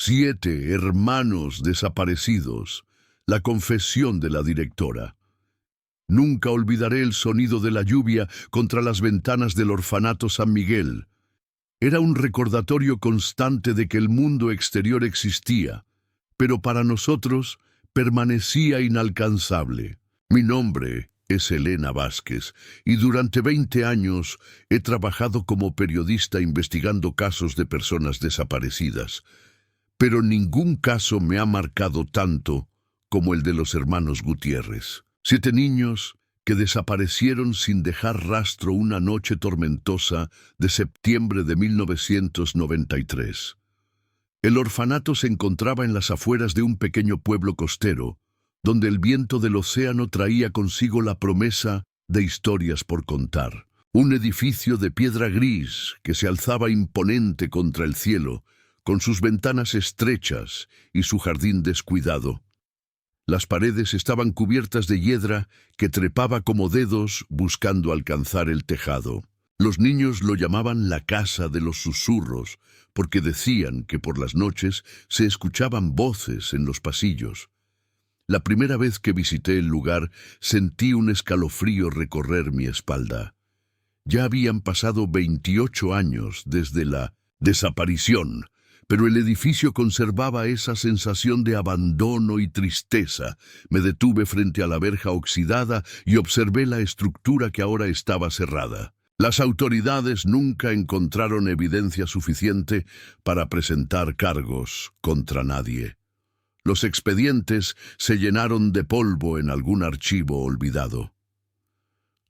7 hermanos desaparecidos. La confesión de la directora. Nunca olvidaré el sonido de la lluvia contra las ventanas del orfanato San Miguel. Era un recordatorio constante de que el mundo exterior existía, pero para nosotros permanecía inalcanzable. Mi nombre es Elena Vázquez y durante 20 años he trabajado como periodista investigando casos de personas desaparecidas. Pero ningún caso me ha marcado tanto como el de los hermanos Gutiérrez. 7 niños que desaparecieron sin dejar rastro una noche tormentosa de septiembre de 1993. El orfanato se encontraba en las afueras de un pequeño pueblo costero, donde el viento del océano traía consigo la promesa de historias por contar. Un edificio de piedra gris que se alzaba imponente contra el cielo, con sus ventanas estrechas y su jardín descuidado. Las paredes estaban cubiertas de hiedra que trepaba como dedos buscando alcanzar el tejado. Los niños lo llamaban la casa de los susurros, porque decían que por las noches se escuchaban voces en los pasillos. La primera vez que visité el lugar, sentí un escalofrío recorrer mi espalda. Ya habían pasado 28 años desde la desaparición, pero el edificio conservaba esa sensación de abandono y tristeza. Me detuve frente a la verja oxidada y observé la estructura que ahora estaba cerrada. Las autoridades nunca encontraron evidencia suficiente para presentar cargos contra nadie. Los expedientes se llenaron de polvo en algún archivo olvidado.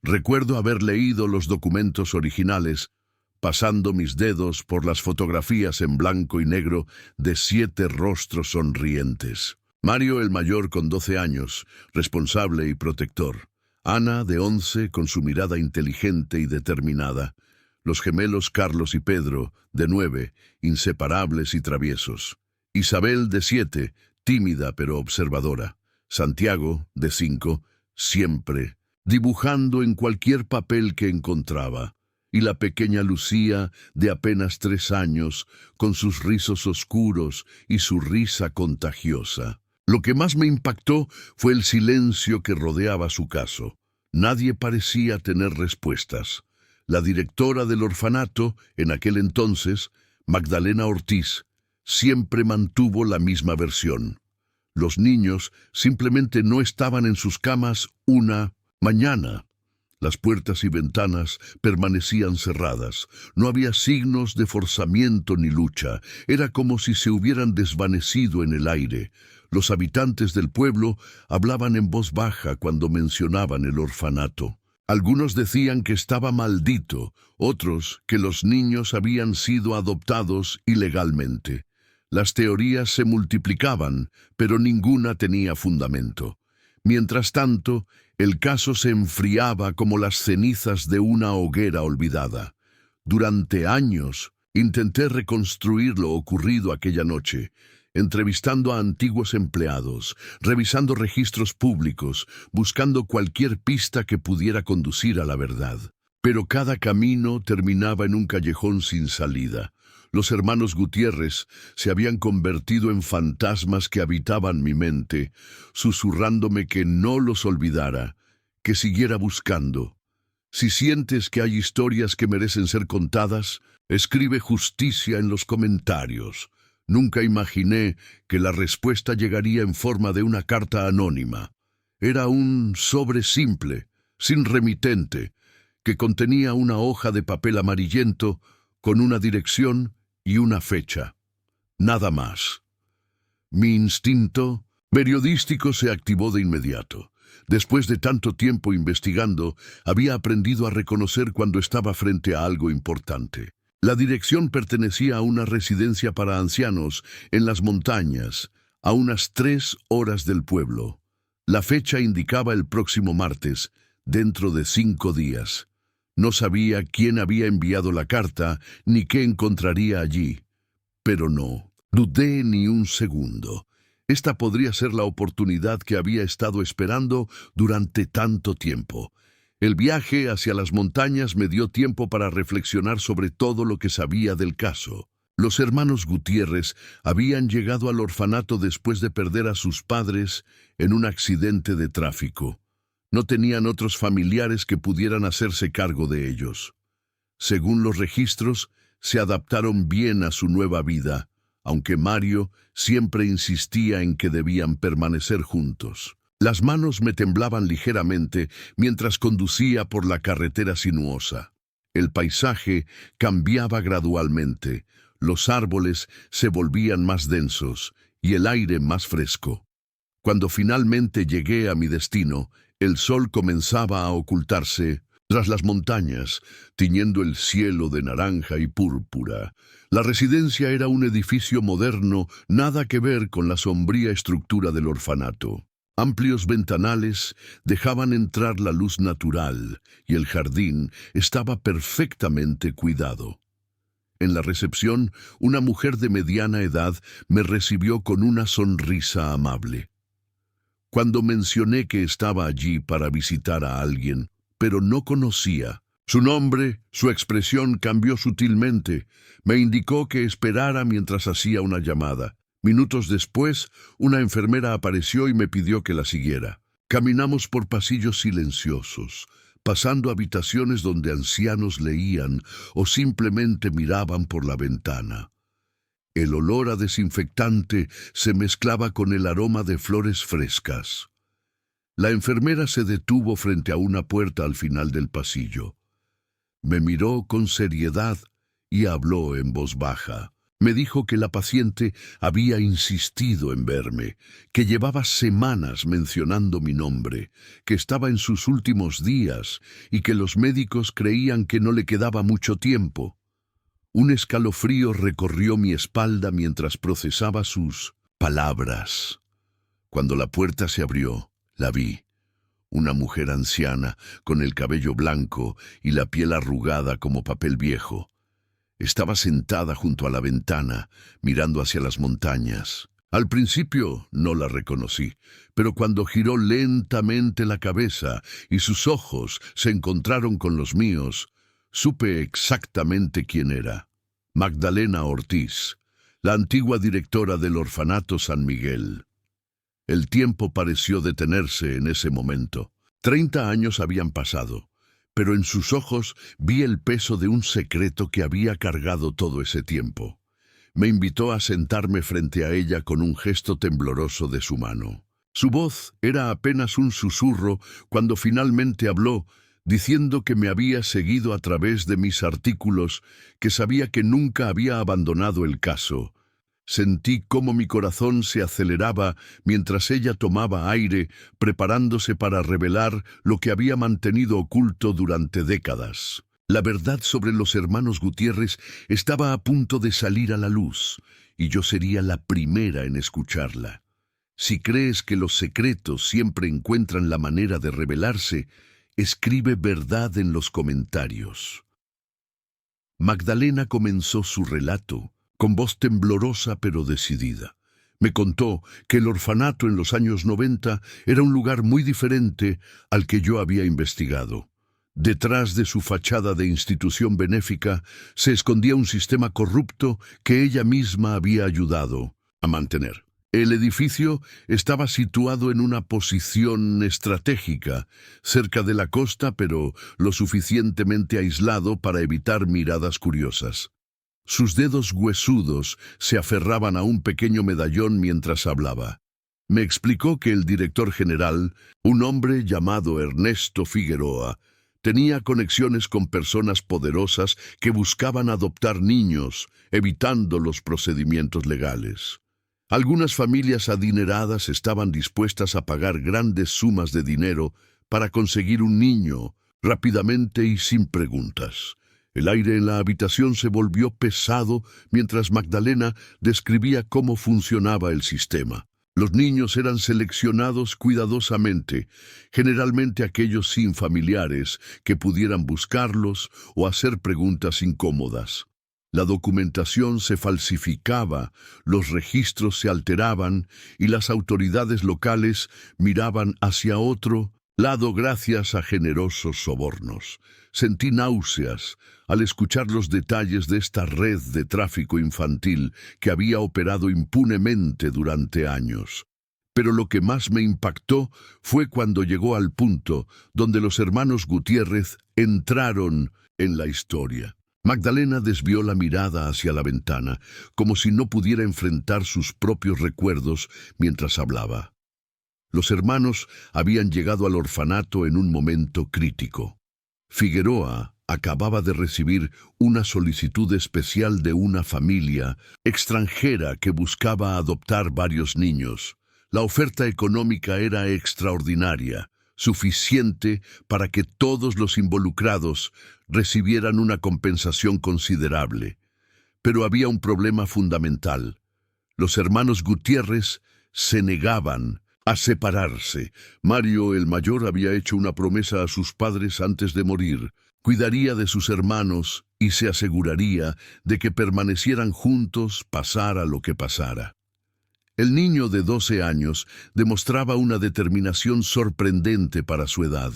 Recuerdo haber leído los documentos originales, pasando mis dedos por las fotografías en blanco y negro de 7 rostros sonrientes. Mario el mayor con 12 años, responsable y protector. Ana de 11 con su mirada inteligente y determinada. Los gemelos Carlos y Pedro de 9, inseparables y traviesos. Isabel de 7, tímida pero observadora. Santiago de 5, siempre dibujando en cualquier papel que encontraba. Y la pequeña Lucía, de apenas 3 años, con sus rizos oscuros y su risa contagiosa. Lo que más me impactó fue el silencio que rodeaba su caso. Nadie parecía tener respuestas. La directora del orfanato, en aquel entonces, Magdalena Ortiz, siempre mantuvo la misma versión. Los niños simplemente no estaban en sus camas una mañana. Las puertas y ventanas permanecían cerradas. No había signos de forzamiento ni lucha. Era como si se hubieran desvanecido en el aire. Los habitantes del pueblo hablaban en voz baja cuando mencionaban el orfanato. Algunos decían que estaba maldito, otros que los niños habían sido adoptados ilegalmente. Las teorías se multiplicaban, pero ninguna tenía fundamento. Mientras tanto, el caso se enfriaba como las cenizas de una hoguera olvidada. Durante años intenté reconstruir lo ocurrido aquella noche, entrevistando a antiguos empleados, revisando registros públicos, buscando cualquier pista que pudiera conducir a la verdad. Pero cada camino terminaba en un callejón sin salida. Los hermanos Gutiérrez se habían convertido en fantasmas que habitaban mi mente, susurrándome que no los olvidara, que siguiera buscando. Si sientes que hay historias que merecen ser contadas, escribe justicia en los comentarios. Nunca imaginé que la respuesta llegaría en forma de una carta anónima. Era un sobre simple, sin remitente, que contenía una hoja de papel amarillento con una dirección y una fecha. Nada más. Mi instinto periodístico se activó de inmediato. Después de tanto tiempo investigando, había aprendido a reconocer cuando estaba frente a algo importante. La dirección pertenecía a una residencia para ancianos en las montañas, a unas 3 horas del pueblo. La fecha indicaba el próximo martes, dentro de 5 días. No sabía quién había enviado la carta ni qué encontraría allí. Pero no dudé ni un segundo. Esta podría ser la oportunidad que había estado esperando durante tanto tiempo. El viaje hacia las montañas me dio tiempo para reflexionar sobre todo lo que sabía del caso. Los hermanos Gutiérrez habían llegado al orfanato después de perder a sus padres en un accidente de tráfico. No tenían otros familiares que pudieran hacerse cargo de ellos. Según los registros, se adaptaron bien a su nueva vida, aunque Mario siempre insistía en que debían permanecer juntos. Las manos me temblaban ligeramente mientras conducía por la carretera sinuosa. El paisaje cambiaba gradualmente. Los árboles se volvían más densos y el aire más fresco. Cuando finalmente llegué a mi destino, el sol comenzaba a ocultarse tras las montañas, tiñendo el cielo de naranja y púrpura. La residencia era un edificio moderno, nada que ver con la sombría estructura del orfanato. Amplios ventanales dejaban entrar la luz natural y el jardín estaba perfectamente cuidado. En la recepción, una mujer de mediana edad me recibió con una sonrisa amable. Cuando mencioné que estaba allí para visitar a alguien, pero no conocía su nombre, su expresión cambió sutilmente. Me indicó que esperara mientras hacía una llamada. Minutos después, una enfermera apareció y me pidió que la siguiera. Caminamos por pasillos silenciosos, pasando habitaciones donde ancianos leían o simplemente miraban por la ventana. El olor a desinfectante se mezclaba con el aroma de flores frescas. La enfermera se detuvo frente a una puerta al final del pasillo. Me miró con seriedad y habló en voz baja. Me dijo que la paciente había insistido en verme, que llevaba semanas mencionando mi nombre, que estaba en sus últimos días y que los médicos creían que no le quedaba mucho tiempo. Un escalofrío recorrió mi espalda mientras procesaba sus palabras. Cuando la puerta se abrió, la vi. Una mujer anciana, con el cabello blanco y la piel arrugada como papel viejo. Estaba sentada junto a la ventana, mirando hacia las montañas. Al principio no la reconocí, pero cuando giró lentamente la cabeza y sus ojos se encontraron con los míos, supe exactamente quién era. Magdalena Ortiz, la antigua directora del orfanato San Miguel. El tiempo pareció detenerse en ese momento. 30 años habían pasado, pero en sus ojos vi el peso de un secreto que había cargado todo ese tiempo. Me invitó a sentarme frente a ella con un gesto tembloroso de su mano. Su voz era apenas un susurro cuando finalmente habló, diciendo que me había seguido a través de mis artículos, que sabía que nunca había abandonado el caso. Sentí cómo mi corazón se aceleraba mientras ella tomaba aire, preparándose para revelar lo que había mantenido oculto durante décadas. La verdad sobre los hermanos Gutiérrez estaba a punto de salir a la luz, y yo sería la primera en escucharla. Si crees que los secretos siempre encuentran la manera de revelarse, escribe verdad en los comentarios. Magdalena comenzó su relato, con voz temblorosa pero decidida. Me contó que el orfanato en los años 90 era un lugar muy diferente al que yo había investigado. Detrás de su fachada de institución benéfica se escondía un sistema corrupto que ella misma había ayudado a mantener. El edificio estaba situado en una posición estratégica, cerca de la costa, pero lo suficientemente aislado para evitar miradas curiosas. Sus dedos huesudos se aferraban a un pequeño medallón mientras hablaba. Me explicó que el director general, un hombre llamado Ernesto Figueroa, tenía conexiones con personas poderosas que buscaban adoptar niños, evitando los procedimientos legales. Algunas familias adineradas estaban dispuestas a pagar grandes sumas de dinero para conseguir un niño, rápidamente y sin preguntas. El aire en la habitación se volvió pesado mientras Magdalena describía cómo funcionaba el sistema. Los niños eran seleccionados cuidadosamente, generalmente aquellos sin familiares que pudieran buscarlos o hacer preguntas incómodas. La documentación se falsificaba, los registros se alteraban y las autoridades locales miraban hacia otro Lado gracias a generosos sobornos. Sentí náuseas al escuchar los detalles de esta red de tráfico infantil que había operado impunemente durante años. Pero lo que más me impactó fue cuando llegó al punto donde los hermanos Gutiérrez entraron en la historia. Magdalena desvió la mirada hacia la ventana, como si no pudiera enfrentar sus propios recuerdos mientras hablaba. Los hermanos habían llegado al orfanato en un momento crítico. Figueroa acababa de recibir una solicitud especial de una familia extranjera que buscaba adoptar varios niños. La oferta económica era extraordinaria, suficiente para que todos los involucrados recibieran una compensación considerable. Pero había un problema fundamental. Los hermanos Gutiérrez se negaban a separarse. Mario, el mayor, había hecho una promesa a sus padres antes de morir. Cuidaría de sus hermanos y se aseguraría de que permanecieran juntos pasara lo que pasara. El niño de 12 años demostraba una determinación sorprendente para su edad.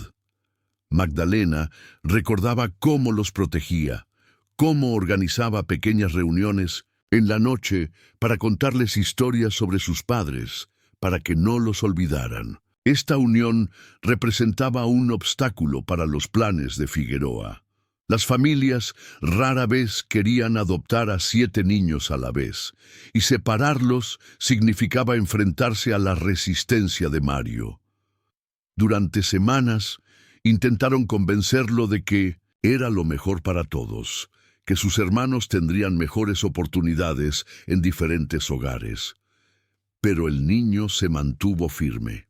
Magdalena recordaba cómo los protegía, cómo organizaba pequeñas reuniones en la noche para contarles historias sobre sus padres, para que no los olvidaran. Esta unión representaba un obstáculo para los planes de Figueroa. Las familias rara vez querían adoptar a 7 niños a la vez, y separarlos significaba enfrentarse a la resistencia de Mario. Durante semanas intentaron convencerlo de que era lo mejor para todos, que sus hermanos tendrían mejores oportunidades en diferentes hogares. Pero el niño se mantuvo firme.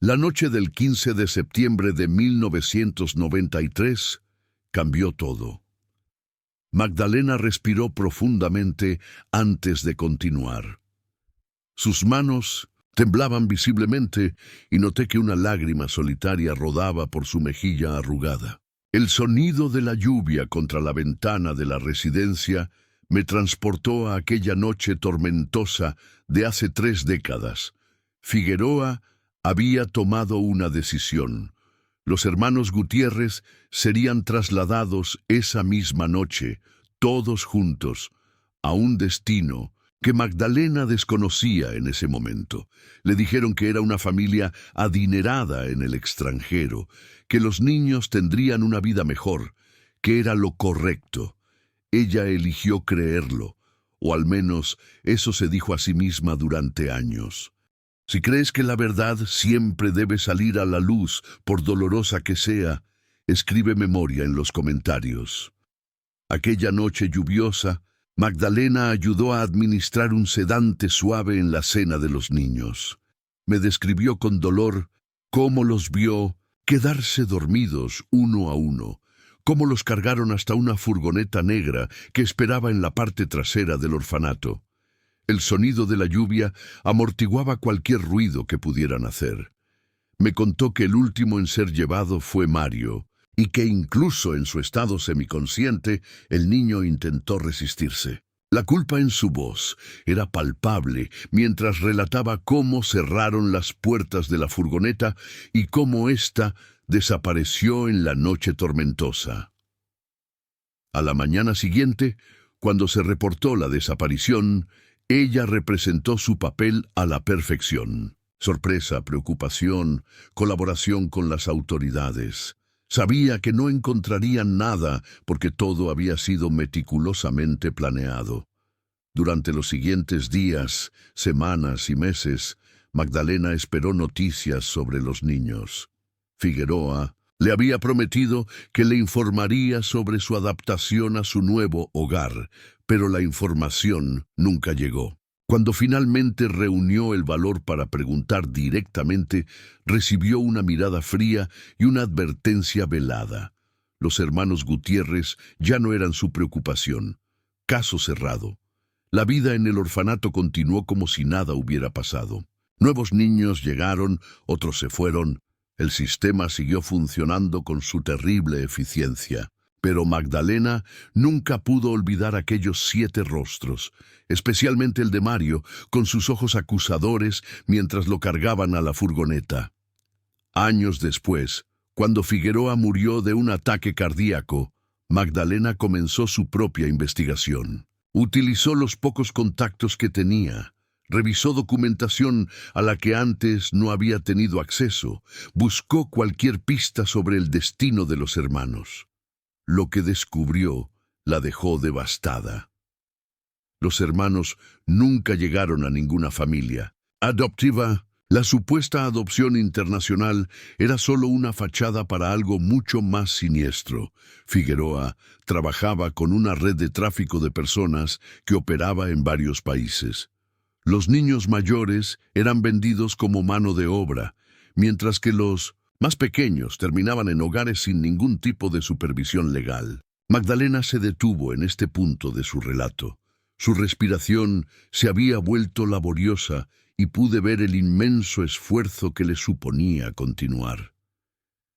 La noche del 15 de septiembre de 1993 cambió todo. Magdalena respiró profundamente antes de continuar. Sus manos temblaban visiblemente y noté que una lágrima solitaria rodaba por su mejilla arrugada. El sonido de la lluvia contra la ventana de la residencia me transportó a aquella noche tormentosa de hace 3 décadas. Figueroa había tomado una decisión. Los hermanos Gutiérrez serían trasladados esa misma noche, todos juntos, a un destino que Magdalena desconocía en ese momento. Le dijeron que era una familia adinerada en el extranjero, que los niños tendrían una vida mejor, que era lo correcto. Ella eligió creerlo, o al menos eso se dijo a sí misma durante años. Si crees que la verdad siempre debe salir a la luz, por dolorosa que sea, escribe memoria en los comentarios. Aquella noche lluviosa, Magdalena ayudó a administrar un sedante suave en la cena de los niños. Me describió con dolor cómo los vio quedarse dormidos uno a uno, cómo los cargaron hasta una furgoneta negra que esperaba en la parte trasera del orfanato. El sonido de la lluvia amortiguaba cualquier ruido que pudieran hacer. Me contó que el último en ser llevado fue Mario, y que incluso en su estado semiconsciente, el niño intentó resistirse. La culpa en su voz era palpable mientras relataba cómo cerraron las puertas de la furgoneta y cómo ésta desapareció en la noche tormentosa. A la mañana siguiente, cuando se reportó la desaparición, ella representó su papel a la perfección. Sorpresa, preocupación, colaboración con las autoridades. Sabía que no encontrarían nada porque todo había sido meticulosamente planeado. Durante los siguientes días, semanas y meses, Magdalena esperó noticias sobre los niños. Figueroa le había prometido que le informaría sobre su adaptación a su nuevo hogar, pero la información nunca llegó. Cuando finalmente reunió el valor para preguntar directamente, recibió una mirada fría y una advertencia velada. Los hermanos Gutiérrez ya no eran su preocupación. Caso cerrado. La vida en el orfanato continuó como si nada hubiera pasado. Nuevos niños llegaron, otros se fueron. El sistema siguió funcionando con su terrible eficiencia. Pero Magdalena nunca pudo olvidar aquellos 7 rostros, especialmente el de Mario, con sus ojos acusadores mientras lo cargaban a la furgoneta. Años después, cuando Figueroa murió de un ataque cardíaco, Magdalena comenzó su propia investigación. Utilizó los pocos contactos que tenía, revisó documentación a la que antes no había tenido acceso, buscó cualquier pista sobre el destino de los hermanos. Lo que descubrió la dejó devastada. Los hermanos nunca llegaron a ninguna familia adoptiva. La supuesta adopción internacional era solo una fachada para algo mucho más siniestro. Figueroa trabajaba con una red de tráfico de personas que operaba en varios países. Los niños mayores eran vendidos como mano de obra, mientras que los más pequeños terminaban en hogares sin ningún tipo de supervisión legal. Magdalena se detuvo en este punto de su relato. Su respiración se había vuelto laboriosa y pude ver el inmenso esfuerzo que le suponía continuar.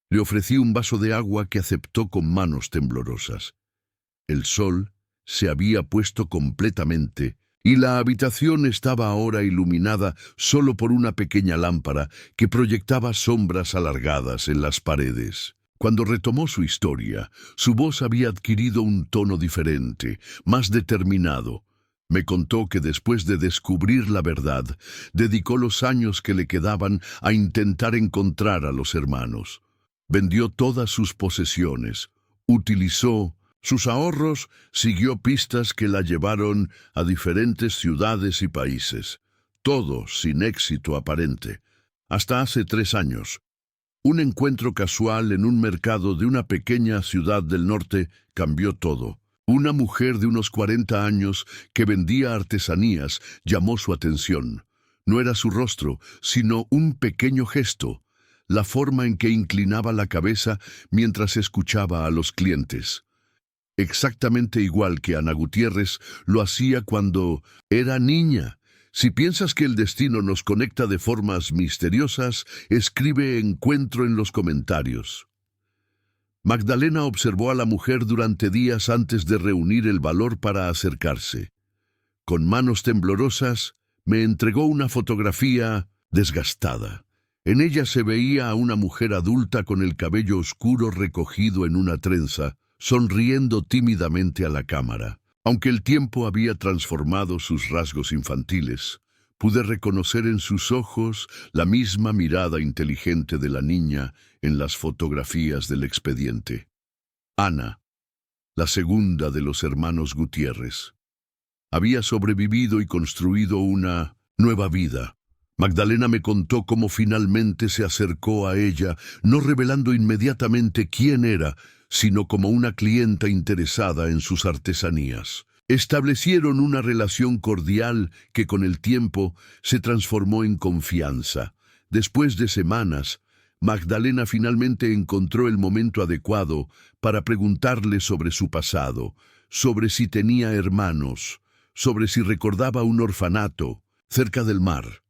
Le ofrecí un vaso de agua que aceptó con manos temblorosas. El sol se había puesto completamente y la habitación estaba ahora iluminada solo por una pequeña lámpara que proyectaba sombras alargadas en las paredes. Cuando retomó su historia, su voz había adquirido un tono diferente, más determinado. Me contó que después de descubrir la verdad, dedicó los años que le quedaban a intentar encontrar a los hermanos. Vendió todas sus posesiones, utilizó sus ahorros, siguió pistas que la llevaron a diferentes ciudades y países. Todo sin éxito aparente. Hasta hace 3 años. Un encuentro casual en un mercado de una pequeña ciudad del norte cambió todo. Una mujer de unos 40 años que vendía artesanías llamó su atención. No era su rostro, sino un pequeño gesto, la forma en que inclinaba la cabeza mientras escuchaba a los clientes. Exactamente igual que Ana Gutiérrez lo hacía cuando era niña. Si piensas que el destino nos conecta de formas misteriosas, escribe encuentro en los comentarios. Magdalena observó a la mujer durante días antes de reunir el valor para acercarse. Con manos temblorosas, me entregó una fotografía desgastada. En ella se veía a una mujer adulta con el cabello oscuro recogido en una trenza, sonriendo tímidamente a la cámara. Aunque el tiempo había transformado sus rasgos infantiles, pude reconocer en sus ojos la misma mirada inteligente de la niña en las fotografías del expediente. Ana, la segunda de los hermanos Gutiérrez, había sobrevivido y construido una nueva vida. Magdalena me contó cómo finalmente se acercó a ella, no revelando inmediatamente quién era, sino como una clienta interesada en sus artesanías. Establecieron una relación cordial que con el tiempo se transformó en confianza. Después de semanas, Magdalena finalmente encontró el momento adecuado para preguntarle sobre su pasado, sobre si tenía hermanos, sobre si recordaba un orfanato cerca del mar.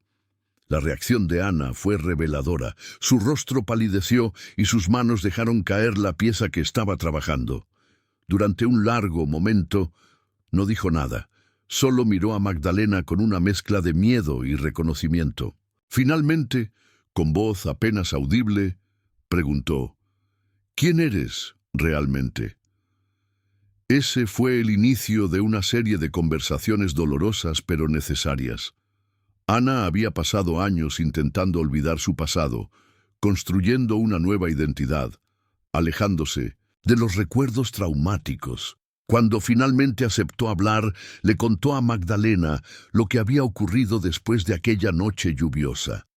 La reacción de Ana fue reveladora. Su rostro palideció y sus manos dejaron caer la pieza que estaba trabajando. Durante un largo momento, no dijo nada, solo miró a Magdalena con una mezcla de miedo y reconocimiento. Finalmente, con voz apenas audible, preguntó: ¿Quién eres realmente? Ese fue el inicio de una serie de conversaciones dolorosas pero necesarias. Ana había pasado años intentando olvidar su pasado, construyendo una nueva identidad, alejándose de los recuerdos traumáticos. Cuando finalmente aceptó hablar, le contó a Magdalena lo que había ocurrido después de aquella noche lluviosa.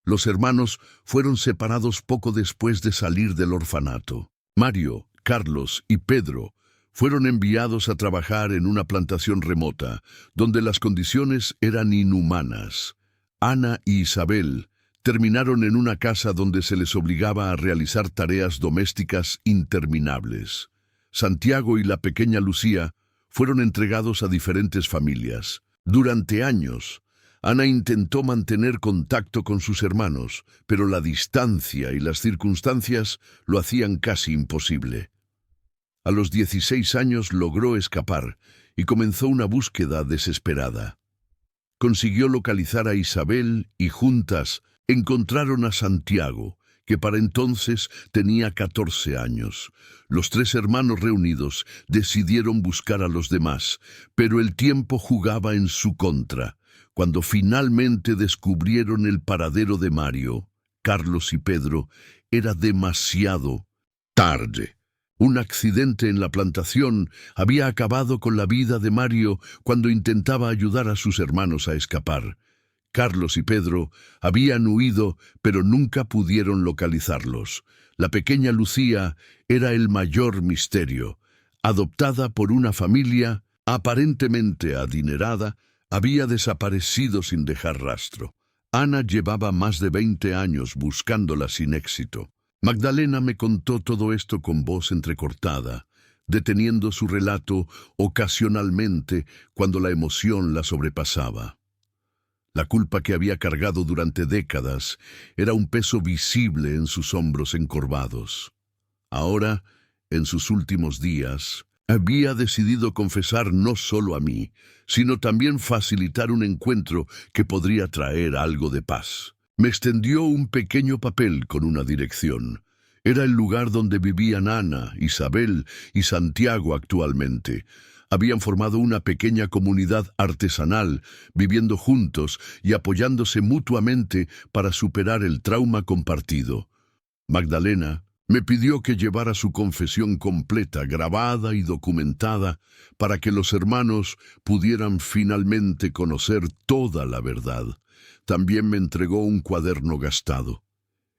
Los hermanos fueron separados poco después de salir del orfanato. Mario, Carlos y Pedro fueron enviados a trabajar en una plantación remota, donde las condiciones eran inhumanas. Ana y Isabel terminaron en una casa donde se les obligaba a realizar tareas domésticas interminables. Santiago y la pequeña Lucía fueron entregados a diferentes familias. Durante años, Ana intentó mantener contacto con sus hermanos, pero la distancia y las circunstancias lo hacían casi imposible. A los 16 años logró escapar y comenzó una búsqueda desesperada. Consiguió localizar a Isabel y juntas encontraron a Santiago, que para entonces tenía 14 años. Los tres hermanos reunidos decidieron buscar a los demás, pero el tiempo jugaba en su contra. Cuando finalmente descubrieron el paradero de Mario, Carlos y Pedro, era demasiado tarde. Un accidente en la plantación había acabado con la vida de Mario cuando intentaba ayudar a sus hermanos a escapar. Carlos y Pedro habían huido, pero nunca pudieron localizarlos. La pequeña Lucía era el mayor misterio. Adoptada por una familia aparentemente adinerada, había desaparecido sin dejar rastro. Ana llevaba más de 20 años buscándola sin éxito. Magdalena me contó todo esto con voz entrecortada, deteniendo su relato ocasionalmente cuando la emoción la sobrepasaba. La culpa que había cargado durante décadas era un peso visible en sus hombros encorvados. Ahora, en sus últimos días, había decidido confesar no solo a mí, sino también facilitar un encuentro que podría traer algo de paz. Me extendió un pequeño papel con una dirección. Era el lugar donde vivían Ana, Isabel y Santiago actualmente. Habían formado una pequeña comunidad artesanal, viviendo juntos y apoyándose mutuamente para superar el trauma compartido. Magdalena me pidió que llevara su confesión completa, grabada y documentada, para que los hermanos pudieran finalmente conocer toda la verdad. También me entregó un cuaderno gastado.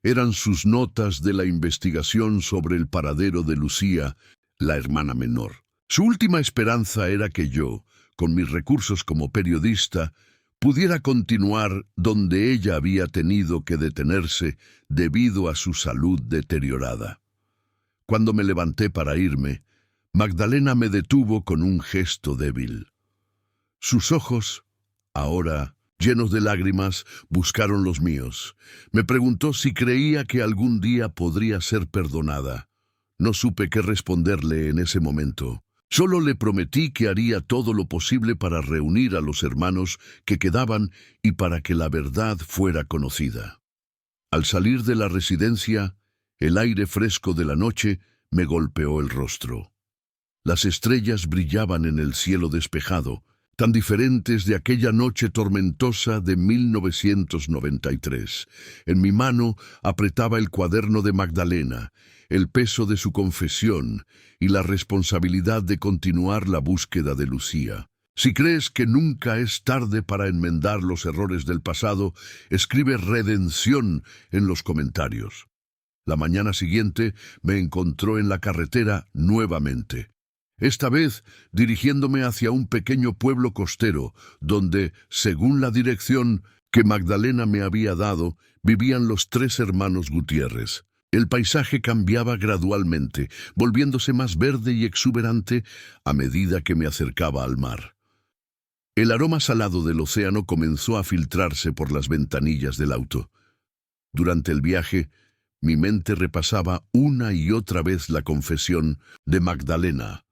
Eran sus notas de la investigación sobre el paradero de Lucía, la hermana menor. Su última esperanza era que yo, con mis recursos como periodista, pudiera continuar donde ella había tenido que detenerse debido a su salud deteriorada. Cuando me levanté para irme, Magdalena me detuvo con un gesto débil. Sus ojos, ahora llenos de lágrimas, buscaron los míos. Me preguntó si creía que algún día podría ser perdonada. No supe qué responderle en ese momento. Solo le prometí que haría todo lo posible para reunir a los hermanos que quedaban y para que la verdad fuera conocida. Al salir de la residencia, el aire fresco de la noche me golpeó el rostro. Las estrellas brillaban en el cielo despejado, tan diferentes de aquella noche tormentosa de 1993. En mi mano apretaba el cuaderno de Magdalena, el peso de su confesión y la responsabilidad de continuar la búsqueda de Lucía. Si crees que nunca es tarde para enmendar los errores del pasado, escribe redención en los comentarios. La mañana siguiente me encontró en la carretera nuevamente. Esta vez dirigiéndome hacia un pequeño pueblo costero, donde, según la dirección que Magdalena me había dado, vivían los tres hermanos Gutiérrez. El paisaje cambiaba gradualmente, volviéndose más verde y exuberante a medida que me acercaba al mar. El aroma salado del océano comenzó a filtrarse por las ventanillas del auto. Durante el viaje, mi mente repasaba una y otra vez la confesión de Magdalena.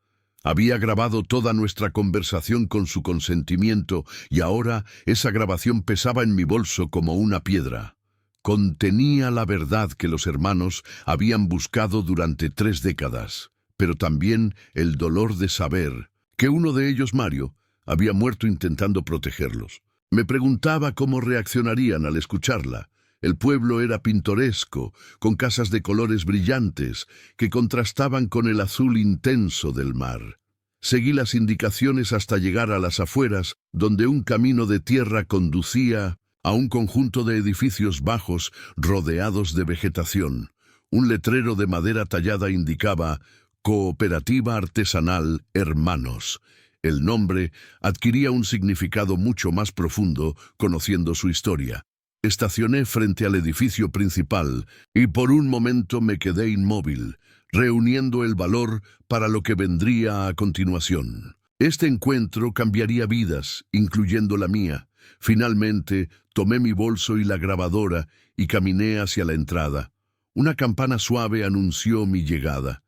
Había grabado toda nuestra conversación con su consentimiento y ahora esa grabación pesaba en mi bolso como una piedra. Contenía la verdad que los hermanos habían buscado durante 3 décadas, pero también el dolor de saber que uno de ellos, Mario, había muerto intentando protegerlos. Me preguntaba cómo reaccionarían al escucharla. El pueblo era pintoresco, con casas de colores brillantes que contrastaban con el azul intenso del mar. Seguí las indicaciones hasta llegar a las afueras, donde un camino de tierra conducía a un conjunto de edificios bajos rodeados de vegetación. Un letrero de madera tallada indicaba Cooperativa Artesanal Hermanos. El nombre adquiría un significado mucho más profundo conociendo su historia. Estacioné frente al edificio principal y por un momento me quedé inmóvil, reuniendo el valor para lo que vendría a continuación. Este encuentro cambiaría vidas, incluyendo la mía. Finalmente, tomé mi bolso y la grabadora y caminé hacia la entrada. Una campana suave anunció mi llegada.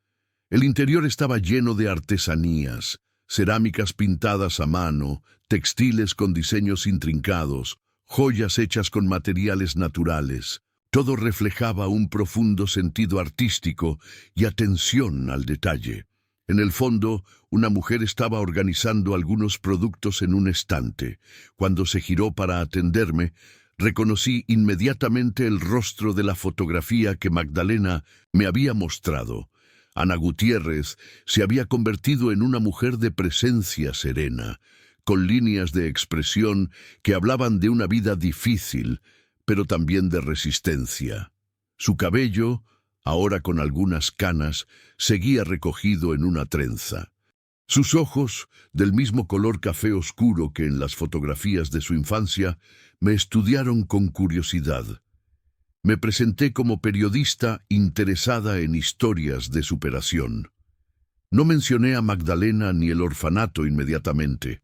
El interior estaba lleno de artesanías, cerámicas pintadas a mano, textiles con diseños intrincados, joyas hechas con materiales naturales. Todo reflejaba un profundo sentido artístico y atención al detalle. En el fondo, una mujer estaba organizando algunos productos en un estante. Cuando se giró para atenderme, reconocí inmediatamente el rostro de la fotografía que Magdalena me había mostrado. Ana Gutiérrez se había convertido en una mujer de presencia serena, con líneas de expresión que hablaban de una vida difícil, pero también de resistencia. Su cabello, ahora con algunas canas, seguía recogido en una trenza. Sus ojos, del mismo color café oscuro que en las fotografías de su infancia, me estudiaron con curiosidad. Me presenté como periodista interesada en historias de superación. No mencioné a Magdalena ni el orfanato inmediatamente.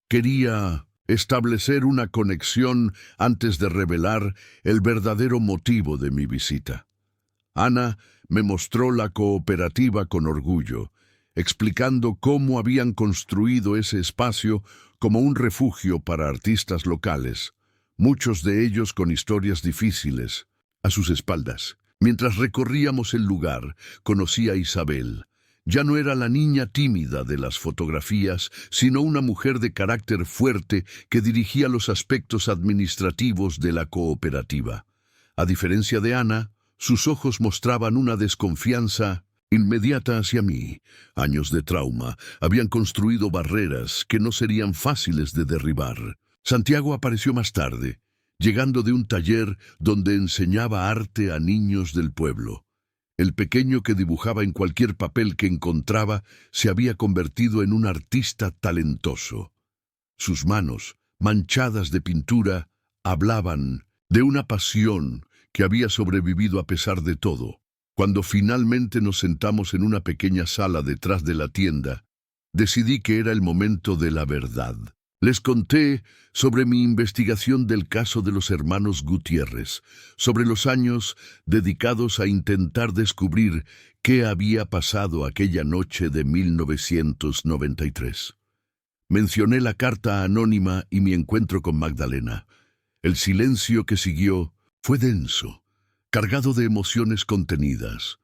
Quería establecer una conexión antes de revelar el verdadero motivo de mi visita. Ana me mostró la cooperativa con orgullo, explicando cómo habían construido ese espacio como un refugio para artistas locales, muchos de ellos con historias difíciles a sus espaldas. Mientras recorríamos el lugar, conocí a Isabel. Ya no era la niña tímida de las fotografías, sino una mujer de carácter fuerte que dirigía los aspectos administrativos de la cooperativa. A diferencia de Ana, sus ojos mostraban una desconfianza inmediata hacia mí. Años de trauma habían construido barreras que no serían fáciles de derribar. Santiago apareció más tarde, llegando de un taller donde enseñaba arte a niños del pueblo. El pequeño que dibujaba en cualquier papel que encontraba se había convertido en un artista talentoso. Sus manos, manchadas de pintura, hablaban de una pasión que había sobrevivido a pesar de todo. Cuando finalmente nos sentamos en una pequeña sala detrás de la tienda, decidí que era el momento de la verdad. Les conté sobre mi investigación del caso de los hermanos Gutiérrez, sobre los años dedicados a intentar descubrir qué había pasado aquella noche de 1993. Mencioné la carta anónima y mi encuentro con Magdalena. El silencio que siguió fue denso, cargado de emociones contenidas.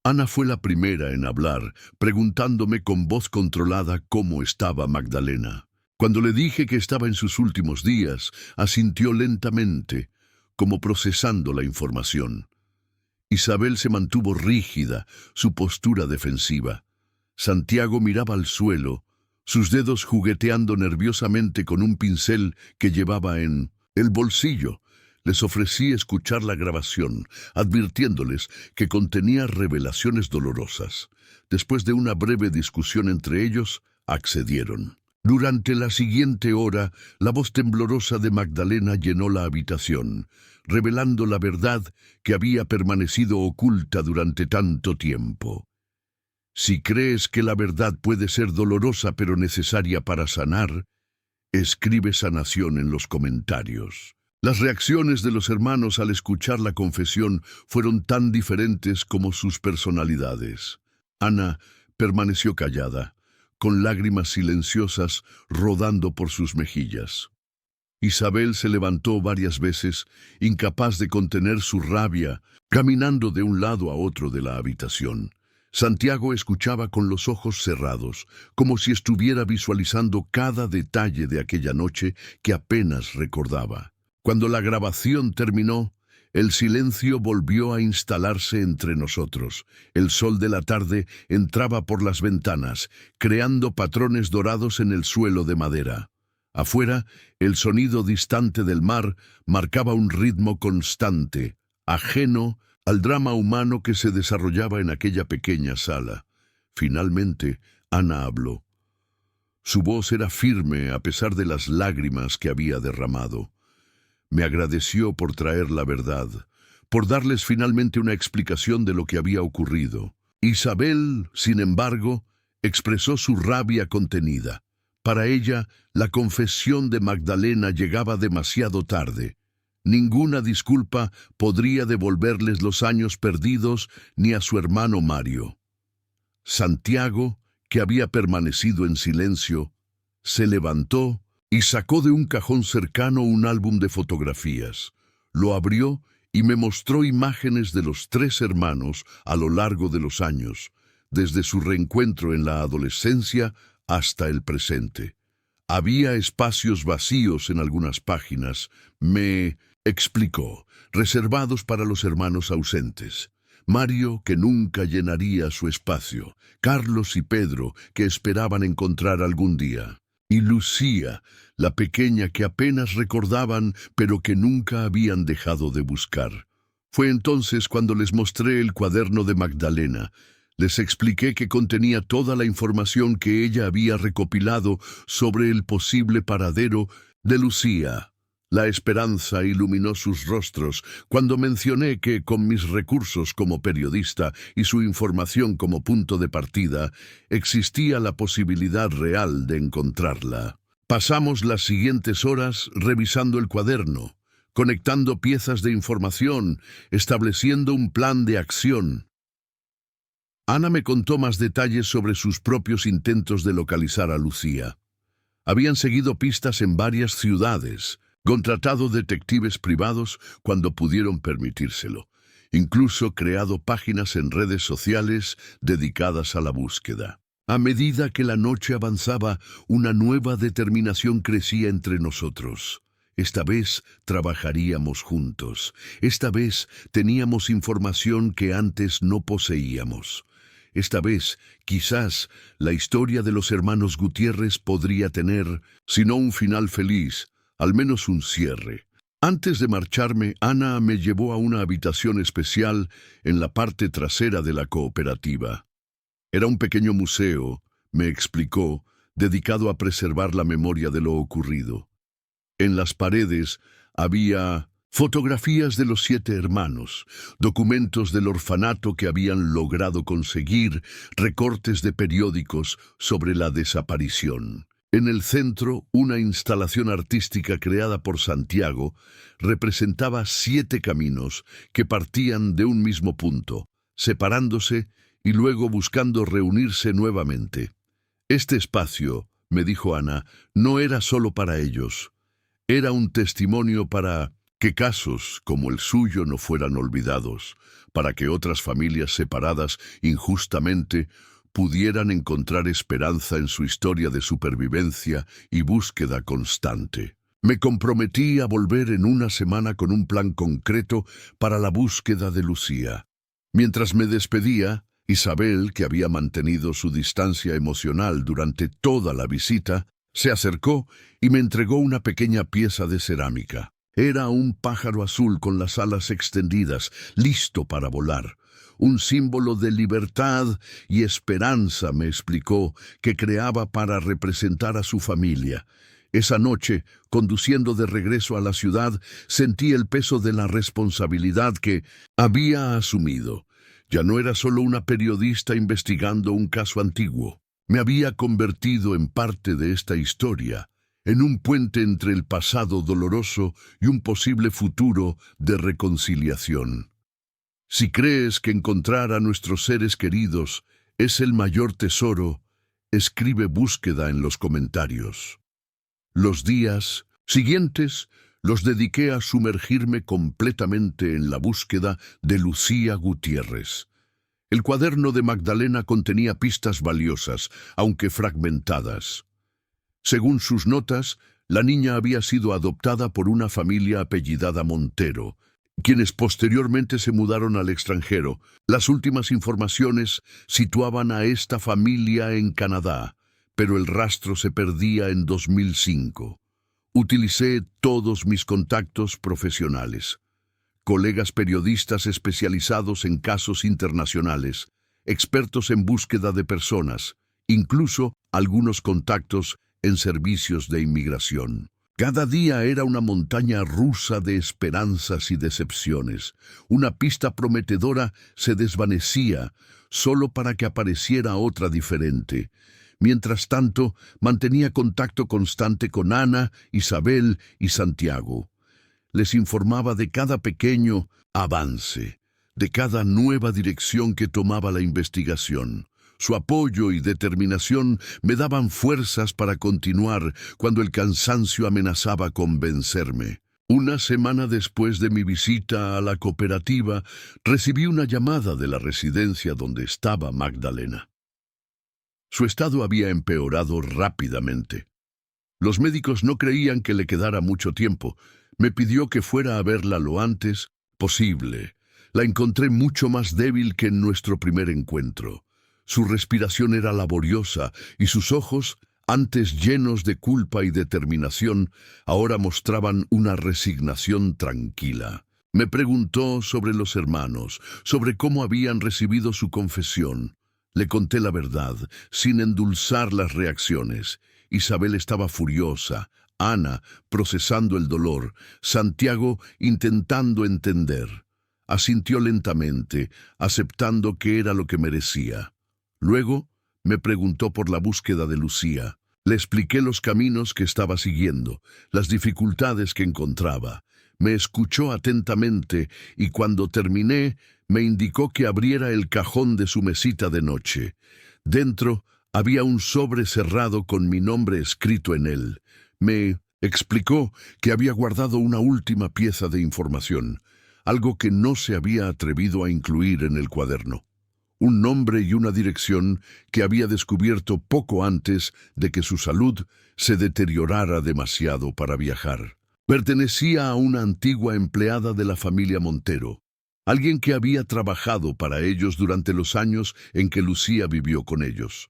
Ana fue la primera en hablar, preguntándome con voz controlada cómo estaba Magdalena. Cuando le dije que estaba en sus últimos días, asintió lentamente, como procesando la información. Isabel se mantuvo rígida, su postura defensiva. Santiago miraba al suelo, sus dedos jugueteando nerviosamente con un pincel que llevaba en el bolsillo. Les ofrecí escuchar la grabación, advirtiéndoles que contenía revelaciones dolorosas. Después de una breve discusión entre ellos, accedieron. Durante la siguiente hora, la voz temblorosa de Magdalena llenó la habitación, revelando la verdad que había permanecido oculta durante tanto tiempo. Si crees que la verdad puede ser dolorosa pero necesaria para sanar, escribe sanación en los comentarios. Las reacciones de los hermanos al escuchar la confesión fueron tan diferentes como sus personalidades. Ana permaneció callada, con lágrimas silenciosas rodando por sus mejillas. Isabel se levantó varias veces, incapaz de contener su rabia, caminando de un lado a otro de la habitación. Santiago escuchaba con los ojos cerrados, como si estuviera visualizando cada detalle de aquella noche que apenas recordaba. Cuando la grabación terminó, el silencio volvió a instalarse entre nosotros. El sol de la tarde entraba por las ventanas, creando patrones dorados en el suelo de madera. Afuera, el sonido distante del mar marcaba un ritmo constante, ajeno al drama humano que se desarrollaba en aquella pequeña sala. Finalmente, Ana habló. Su voz era firme a pesar de las lágrimas que había derramado. Me agradeció por traer la verdad, por darles finalmente una explicación de lo que había ocurrido. Isabel, sin embargo, expresó su rabia contenida. Para ella, la confesión de Magdalena llegaba demasiado tarde. Ninguna disculpa podría devolverles los años perdidos ni a su hermano Mario. Santiago, que había permanecido en silencio, se levantó y sacó de un cajón cercano un álbum de fotografías. Lo abrió y me mostró imágenes de los tres hermanos a lo largo de los años, desde su reencuentro en la adolescencia hasta el presente. Había espacios vacíos en algunas páginas, me explicó, reservados para los hermanos ausentes. Mario, que nunca llenaría su espacio, Carlos y Pedro, que esperaban encontrar algún día, y Lucía, la pequeña que apenas recordaban, pero que nunca habían dejado de buscar. Fue entonces cuando les mostré el cuaderno de Magdalena. Les expliqué que contenía toda la información que ella había recopilado sobre el posible paradero de Lucía. La esperanza iluminó sus rostros cuando mencioné que, con mis recursos como periodista y su información como punto de partida, existía la posibilidad real de encontrarla. Pasamos las siguientes horas revisando el cuaderno, conectando piezas de información, estableciendo un plan de acción. Ana me contó más detalles sobre sus propios intentos de localizar a Lucía. Habían seguido pistas en varias ciudades, contratado detectives privados cuando pudieron permitírselo, incluso creado páginas en redes sociales dedicadas a la búsqueda. A medida que la noche avanzaba, una nueva determinación crecía entre nosotros. Esta vez trabajaríamos juntos. Esta vez teníamos información que antes no poseíamos. Esta vez, quizás, la historia de los hermanos Gutiérrez podría tener, si no un final feliz, al menos un cierre. Antes de marcharme, Ana me llevó a una habitación especial en la parte trasera de la cooperativa. Era un pequeño museo, me explicó, dedicado a preservar la memoria de lo ocurrido. En las paredes había fotografías de los 7 hermanos, documentos del orfanato que habían logrado conseguir, recortes de periódicos sobre la desaparición. En el centro, una instalación artística creada por Santiago representaba 7 caminos que partían de un mismo punto, separándose y luego buscando reunirse nuevamente. Este espacio, me dijo Ana, no era solo para ellos. Era un testimonio para que casos como el suyo no fueran olvidados, para que otras familias separadas injustamente pudieran encontrar esperanza en su historia de supervivencia y búsqueda constante. Me comprometí a volver en una semana con un plan concreto para la búsqueda de Lucía. Mientras me despedía, Isabel, que había mantenido su distancia emocional durante toda la visita, se acercó y me entregó una pequeña pieza de cerámica. Era un pájaro azul con las alas extendidas, listo para volar. Un símbolo de libertad y esperanza, me explicó, que creaba para representar a su familia. Esa noche, conduciendo de regreso a la ciudad, sentí el peso de la responsabilidad que había asumido. Ya no era solo una periodista investigando un caso antiguo. Me había convertido en parte de esta historia, en un puente entre el pasado doloroso y un posible futuro de reconciliación. Si crees que encontrar a nuestros seres queridos es el mayor tesoro, escribe búsqueda en los comentarios. Los días siguientes los dediqué a sumergirme completamente en la búsqueda de Lucía Gutiérrez. El cuaderno de Magdalena contenía pistas valiosas, aunque fragmentadas. Según sus notas, la niña había sido adoptada por una familia apellidada Montero, quienes posteriormente se mudaron al extranjero. Las últimas informaciones situaban a esta familia en Canadá, pero el rastro se perdía en 2005. Utilicé todos mis contactos profesionales. Colegas periodistas especializados en casos internacionales, expertos en búsqueda de personas, incluso algunos contactos en servicios de inmigración. Cada día era una montaña rusa de esperanzas y decepciones. Una pista prometedora se desvanecía solo para que apareciera otra diferente. Mientras tanto, mantenía contacto constante con Ana, Isabel y Santiago. Les informaba de cada pequeño avance, de cada nueva dirección que tomaba la investigación. Su apoyo y determinación me daban fuerzas para continuar cuando el cansancio amenazaba con vencerme. Una semana después de mi visita a la cooperativa, recibí una llamada de la residencia donde estaba Magdalena. Su estado había empeorado rápidamente. Los médicos no creían que le quedara mucho tiempo. Me pidió que fuera a verla lo antes posible. La encontré mucho más débil que en nuestro primer encuentro. Su respiración era laboriosa y sus ojos, antes llenos de culpa y determinación, ahora mostraban una resignación tranquila. Me preguntó sobre los hermanos, sobre cómo habían recibido su confesión. Le conté la verdad, sin endulzar las reacciones. Isabel estaba furiosa, Ana procesando el dolor, Santiago intentando entender. Asintió lentamente, aceptando que era lo que merecía. Luego me preguntó por la búsqueda de Lucía. Le expliqué los caminos que estaba siguiendo, las dificultades que encontraba. Me escuchó atentamente y cuando terminé me indicó que abriera el cajón de su mesita de noche. Dentro había un sobre cerrado con mi nombre escrito en él. Me explicó que había guardado una última pieza de información, algo que no se había atrevido a incluir en el cuaderno. Un nombre y una dirección que había descubierto poco antes de que su salud se deteriorara demasiado para viajar. Pertenecía a una antigua empleada de la familia Montero, alguien que había trabajado para ellos durante los años en que Lucía vivió con ellos.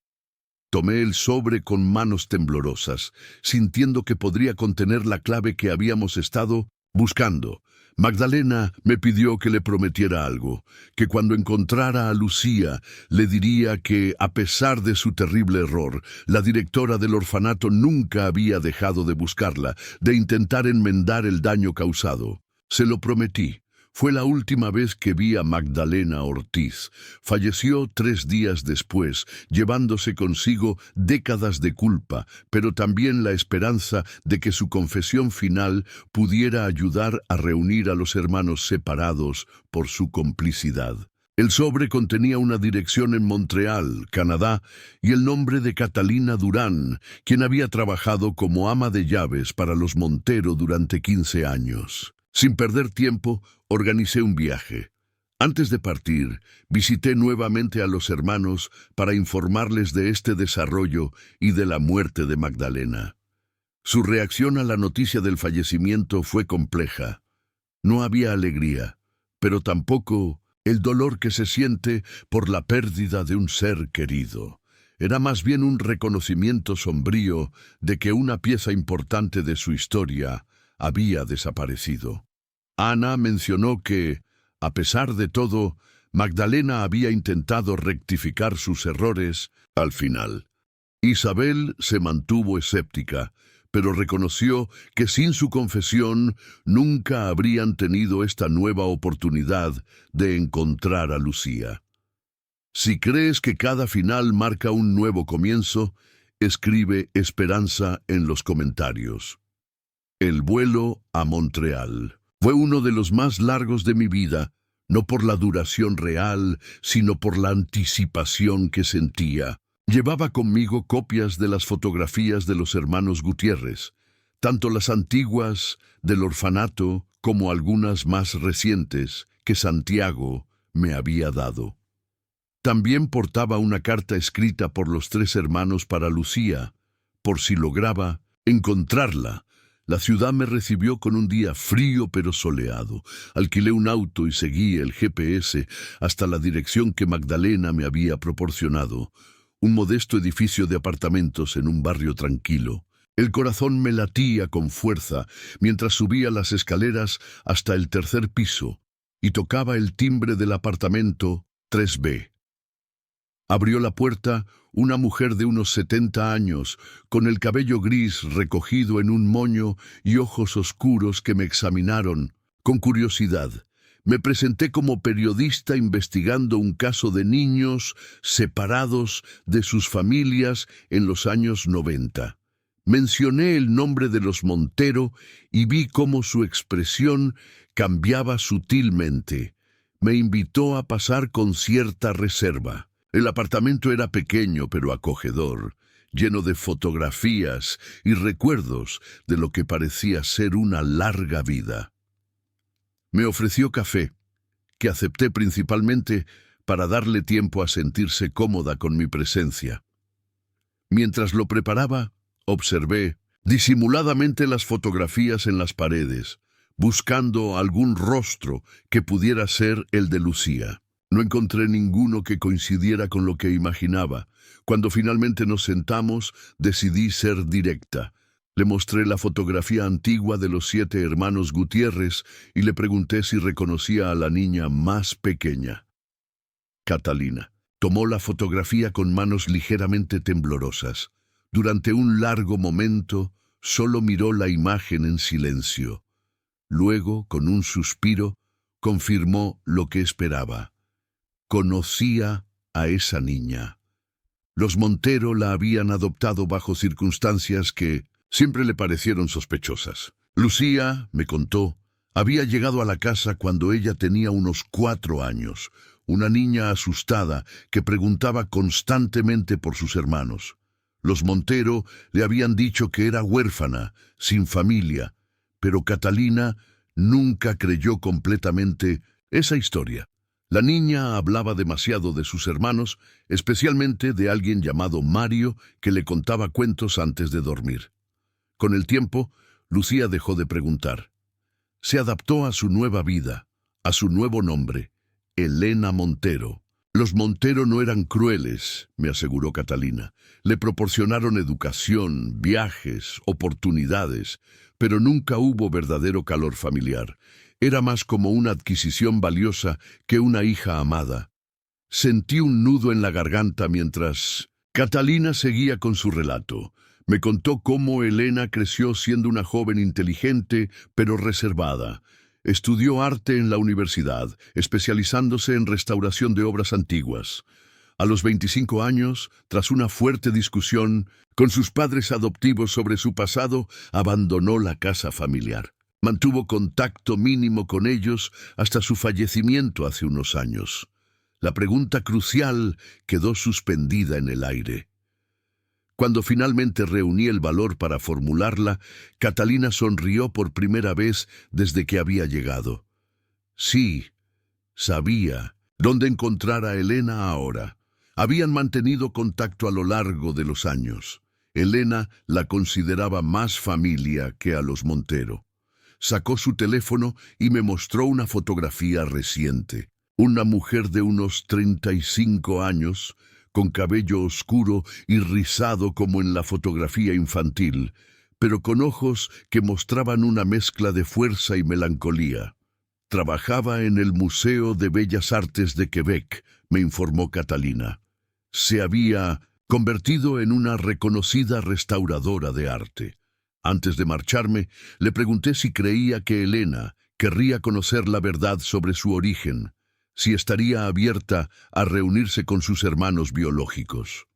Tomé el sobre con manos temblorosas, sintiendo que podría contener la clave que habíamos estado buscando. Magdalena me pidió que le prometiera algo, que cuando encontrara a Lucía le diría que, a pesar de su terrible error, la directora del orfanato nunca había dejado de buscarla, de intentar enmendar el daño causado. Se lo prometí. Fue la última vez que vi a Magdalena Ortiz. Falleció 3 días después, llevándose consigo décadas de culpa, pero también la esperanza de que su confesión final pudiera ayudar a reunir a los hermanos separados por su complicidad. El sobre contenía una dirección en Montreal, Canadá, y el nombre de Catalina Durán, quien había trabajado como ama de llaves para los Montero durante 15 años. Sin perder tiempo, organicé un viaje. Antes de partir, visité nuevamente a los hermanos para informarles de este desarrollo y de la muerte de Magdalena. Su reacción a la noticia del fallecimiento fue compleja. No había alegría, pero tampoco el dolor que se siente por la pérdida de un ser querido. Era más bien un reconocimiento sombrío de que una pieza importante de su historia había desaparecido. Ana mencionó que, a pesar de todo, Magdalena había intentado rectificar sus errores al final. Isabel se mantuvo escéptica, pero reconoció que sin su confesión nunca habrían tenido esta nueva oportunidad de encontrar a Lucía. Si crees que cada final marca un nuevo comienzo, escribe esperanza en los comentarios. El vuelo a Montreal fue uno de los más largos de mi vida, no por la duración real, sino por la anticipación que sentía. Llevaba conmigo copias de las fotografías de los hermanos Gutiérrez, tanto las antiguas del orfanato como algunas más recientes que Santiago me había dado. También portaba una carta escrita por los 3 hermanos para Lucía, por si lograba encontrarla. La ciudad me recibió con un día frío pero soleado. Alquilé un auto y seguí el GPS hasta la dirección que Magdalena me había proporcionado, un modesto edificio de apartamentos en un barrio tranquilo. El corazón me latía con fuerza mientras subía las escaleras hasta el 3er piso y tocaba el timbre del apartamento 3B. Abrió la puerta una mujer de unos 70 años, con el cabello gris recogido en un moño y ojos oscuros que me examinaron con curiosidad. Me presenté como periodista investigando un caso de niños separados de sus familias en los años 90. Mencioné el nombre de los Montero y vi cómo su expresión cambiaba sutilmente. Me invitó a pasar con cierta reserva. El apartamento era pequeño pero acogedor, lleno de fotografías y recuerdos de lo que parecía ser una larga vida. Me ofreció café, que acepté principalmente para darle tiempo a sentirse cómoda con mi presencia. Mientras lo preparaba, observé disimuladamente las fotografías en las paredes, buscando algún rostro que pudiera ser el de Lucía. No encontré ninguno que coincidiera con lo que imaginaba. Cuando finalmente nos sentamos, decidí ser directa. Le mostré la fotografía antigua de los 7 hermanos Gutiérrez y le pregunté si reconocía a la niña más pequeña. Catalina tomó la fotografía con manos ligeramente temblorosas. Durante un largo momento, solo miró la imagen en silencio. Luego, con un suspiro, confirmó lo que esperaba. Conocía a esa niña. Los Montero la habían adoptado bajo circunstancias que siempre le parecieron sospechosas. Lucía, me contó, había llegado a la casa cuando ella tenía unos 4 años, una niña asustada que preguntaba constantemente por sus hermanos. Los Montero le habían dicho que era huérfana, sin familia, pero Catalina nunca creyó completamente esa historia. La niña hablaba demasiado de sus hermanos, especialmente de alguien llamado Mario, que le contaba cuentos antes de dormir. Con el tiempo, Lucía dejó de preguntar. Se adaptó a su nueva vida, a su nuevo nombre, Elena Montero. Los Montero no eran crueles, me aseguró Catalina. Le proporcionaron educación, viajes, oportunidades, pero nunca hubo verdadero calor familiar. Era más como una adquisición valiosa que una hija amada. Sentí un nudo en la garganta mientras Catalina seguía con su relato. Me contó cómo Elena creció siendo una joven inteligente, pero reservada. Estudió arte en la universidad, especializándose en restauración de obras antiguas. A los 25 años, tras una fuerte discusión con sus padres adoptivos sobre su pasado, abandonó la casa familiar. Mantuvo contacto mínimo con ellos hasta su fallecimiento hace unos años. La pregunta crucial quedó suspendida en el aire. Cuando finalmente reuní el valor para formularla, Catalina sonrió por primera vez desde que había llegado. Sí, sabía dónde encontrar a Elena ahora. Habían mantenido contacto a lo largo de los años. Elena la consideraba más familia que a los Montero. Sacó su teléfono y me mostró una fotografía reciente. Una mujer de unos 35 años, con cabello oscuro y rizado como en la fotografía infantil, pero con ojos que mostraban una mezcla de fuerza y melancolía. Trabajaba en el Museo de Bellas Artes de Quebec, me informó Catalina. Se había convertido en una reconocida restauradora de arte. Antes de marcharme, le pregunté si creía que Elena querría conocer la verdad sobre su origen, si estaría abierta a reunirse con sus hermanos biológicos.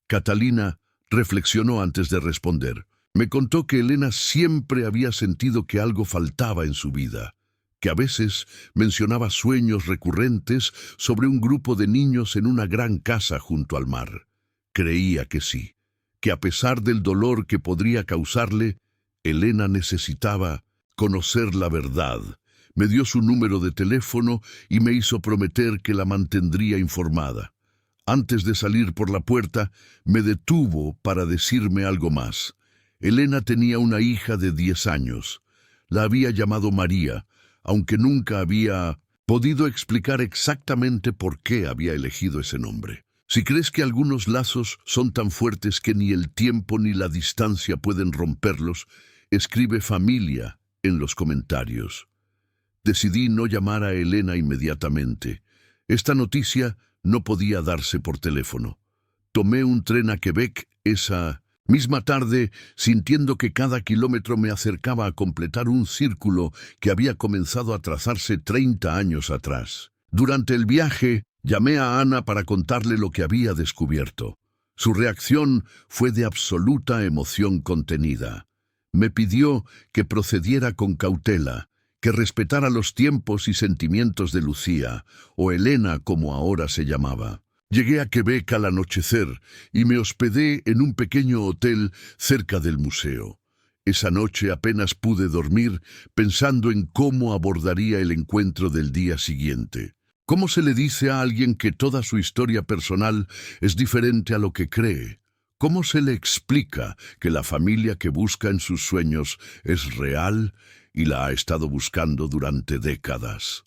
Catalina reflexionó antes de responder. Me contó que Elena siempre había sentido que algo faltaba en su vida, que a veces mencionaba sueños recurrentes sobre un grupo de niños en una gran casa junto al mar. Creía que sí, que a pesar del dolor que podría causarle, Elena necesitaba conocer la verdad. Me dio su número de teléfono y me hizo prometer que la mantendría informada. Antes de salir por la puerta, me detuvo para decirme algo más. Elena tenía una hija de 10 años. La había llamado María, aunque nunca había podido explicar exactamente por qué había elegido ese nombre. Si crees que algunos lazos son tan fuertes que ni el tiempo ni la distancia pueden romperlos, escribe familia en los comentarios. Decidí no llamar a Elena inmediatamente. Esta noticia no podía darse por teléfono. Tomé un tren a Quebec esa misma tarde, sintiendo que cada kilómetro me acercaba a completar un círculo que había comenzado a trazarse 30 años atrás. Durante el viaje, llamé a Ana para contarle lo que había descubierto. Su reacción fue de absoluta emoción contenida. Me pidió que procediera con cautela, que respetara los tiempos y sentimientos de Lucía, o Elena como ahora se llamaba. Llegué a Quebec al anochecer y me hospedé en un pequeño hotel cerca del museo. Esa noche apenas pude dormir pensando en cómo abordaría el encuentro del día siguiente. ¿Cómo se le dice a alguien que toda su historia personal es diferente a lo que cree? ¿Cómo se le explica que la familia que busca en sus sueños es real y la ha estado buscando durante décadas?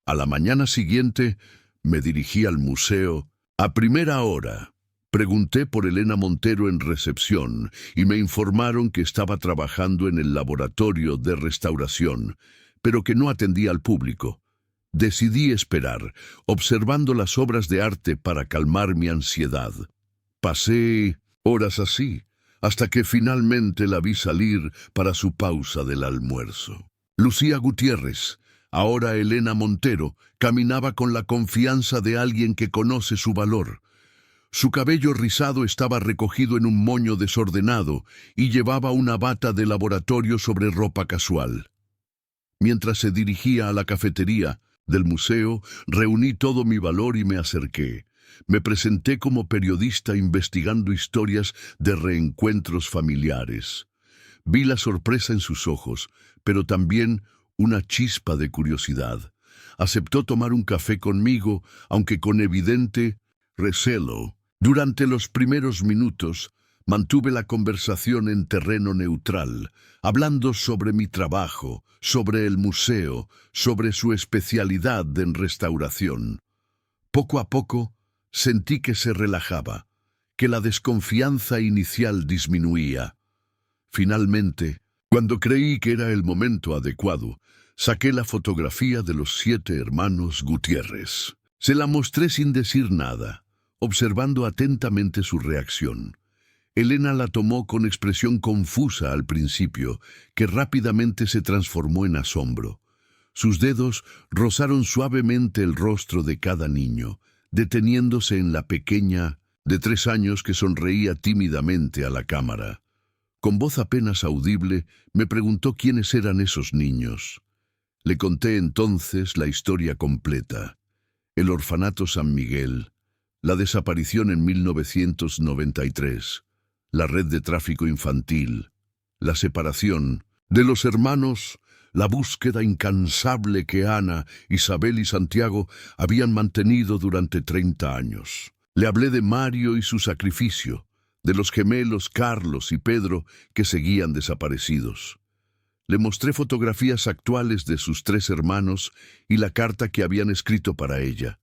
A la mañana siguiente me dirigí al museo a primera hora. Pregunté por Elena Montero en recepción y me informaron que estaba trabajando en el laboratorio de restauración, pero que no atendía al público. Decidí esperar, observando las obras de arte para calmar mi ansiedad. Pasé horas así, hasta que finalmente la vi salir para su pausa del almuerzo. Lucía Gutiérrez, ahora Elena Montero, caminaba con la confianza de alguien que conoce su valor. Su cabello rizado estaba recogido en un moño desordenado y llevaba una bata de laboratorio sobre ropa casual. Mientras se dirigía a la cafetería del museo, reuní todo mi valor y me acerqué. Me presenté como periodista investigando historias de reencuentros familiares. Vi la sorpresa en sus ojos, pero también una chispa de curiosidad. Aceptó tomar un café conmigo, aunque con evidente recelo. Durante los primeros minutos, mantuve la conversación en terreno neutral, hablando sobre mi trabajo, sobre el museo, sobre su especialidad en restauración. Poco a poco, sentí que se relajaba, que la desconfianza inicial disminuía. Finalmente, cuando creí que era el momento adecuado, saqué la fotografía de los 7 hermanos Gutiérrez. Se la mostré sin decir nada, observando atentamente su reacción. Elena la tomó con expresión confusa al principio, que rápidamente se transformó en asombro. Sus dedos rozaron suavemente el rostro de cada niño, deteniéndose en la pequeña de 3 años que sonreía tímidamente a la cámara. Con voz apenas audible, me preguntó quiénes eran esos niños. Le conté entonces la historia completa: el orfanato San Miguel, la desaparición en 1993, la red de tráfico infantil, la separación de los hermanos, la búsqueda incansable que Ana, Isabel y Santiago habían mantenido durante 30 años. Le hablé de Mario y su sacrificio, de los gemelos Carlos y Pedro que seguían desaparecidos. Le mostré fotografías actuales de sus 3 hermanos y la carta que habían escrito para ella.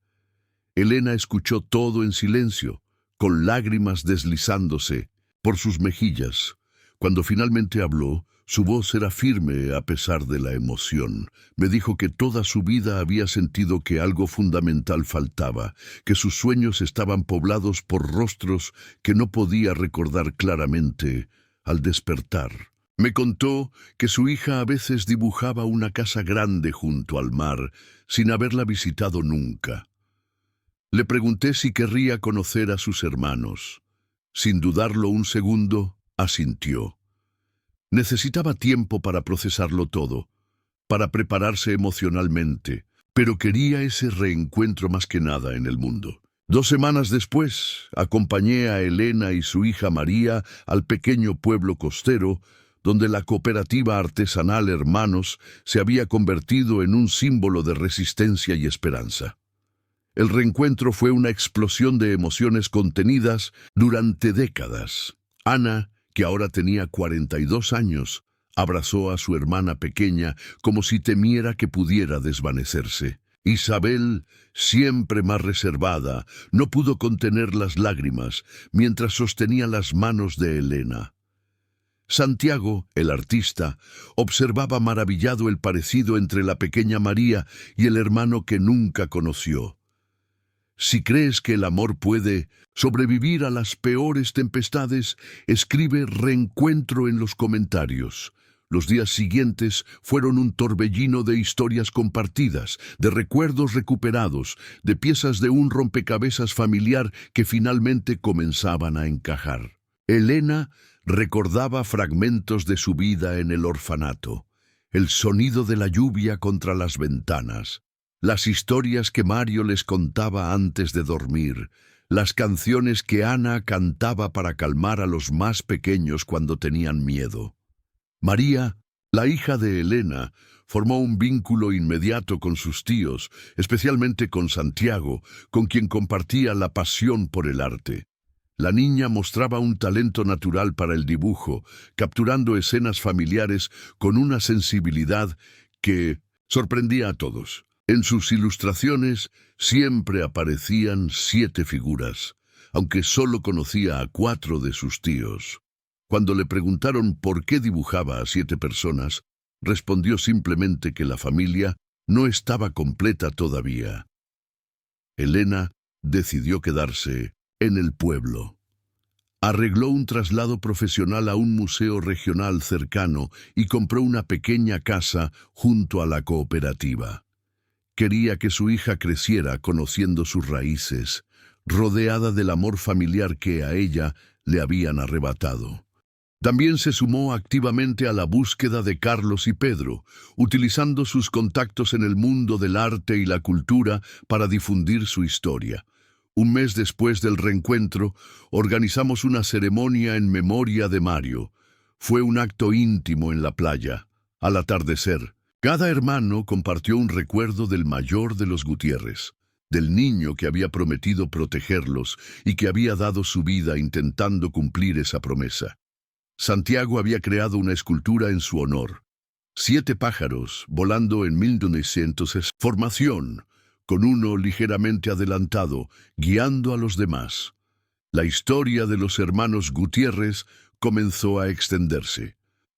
Elena escuchó todo en silencio, con lágrimas deslizándose por sus mejillas. Cuando finalmente habló, su voz era firme a pesar de la emoción. Me dijo que toda su vida había sentido que algo fundamental faltaba, que sus sueños estaban poblados por rostros que no podía recordar claramente al despertar. Me contó que su hija a veces dibujaba una casa grande junto al mar, sin haberla visitado nunca. Le pregunté si querría conocer a sus hermanos. Sin dudarlo un segundo, asintió. Necesitaba tiempo para procesarlo todo, para prepararse emocionalmente, pero quería ese reencuentro más que nada en el mundo. 2 semanas después, acompañé a Elena y su hija María al pequeño pueblo costero, donde la cooperativa artesanal Hermanos se había convertido en un símbolo de resistencia y esperanza. El reencuentro fue una explosión de emociones contenidas durante décadas. Ana, que ahora tenía 42 años, abrazó a su hermana pequeña como si temiera que pudiera desvanecerse. Isabel, siempre más reservada, no pudo contener las lágrimas mientras sostenía las manos de Elena. Santiago, el artista, observaba maravillado el parecido entre la pequeña María y el hermano que nunca conoció. Si crees que el amor puede sobrevivir a las peores tempestades, escribe reencuentro en los comentarios. Los días siguientes fueron un torbellino de historias compartidas, de recuerdos recuperados, de piezas de un rompecabezas familiar que finalmente comenzaban a encajar. Elena recordaba fragmentos de su vida en el orfanato, el sonido de la lluvia contra las ventanas, las historias que Mario les contaba antes de dormir, las canciones que Ana cantaba para calmar a los más pequeños cuando tenían miedo. María, la hija de Elena, formó un vínculo inmediato con sus tíos, especialmente con Santiago, con quien compartía la pasión por el arte. La niña mostraba un talento natural para el dibujo, capturando escenas familiares con una sensibilidad que sorprendía a todos. En sus ilustraciones siempre aparecían 7 figuras, aunque solo conocía a 4 de sus tíos. Cuando le preguntaron por qué dibujaba a 7 personas, respondió simplemente que la familia no estaba completa todavía. Elena decidió quedarse en el pueblo. Arregló un traslado profesional a un museo regional cercano y compró una pequeña casa junto a la cooperativa. Quería que su hija creciera conociendo sus raíces, rodeada del amor familiar que a ella le habían arrebatado. También se sumó activamente a la búsqueda de Carlos y Pedro, utilizando sus contactos en el mundo del arte y la cultura para difundir su historia. Un mes después del reencuentro, organizamos una ceremonia en memoria de Mario. Fue un acto íntimo en la playa. Al atardecer, cada hermano compartió un recuerdo del mayor de los Gutiérrez, del niño que había prometido protegerlos y que había dado su vida intentando cumplir esa promesa. Santiago había creado una escultura en su honor. 7 pájaros volando en 1900 formación, con uno ligeramente adelantado, guiando a los demás. La historia de los hermanos Gutiérrez comenzó a extenderse.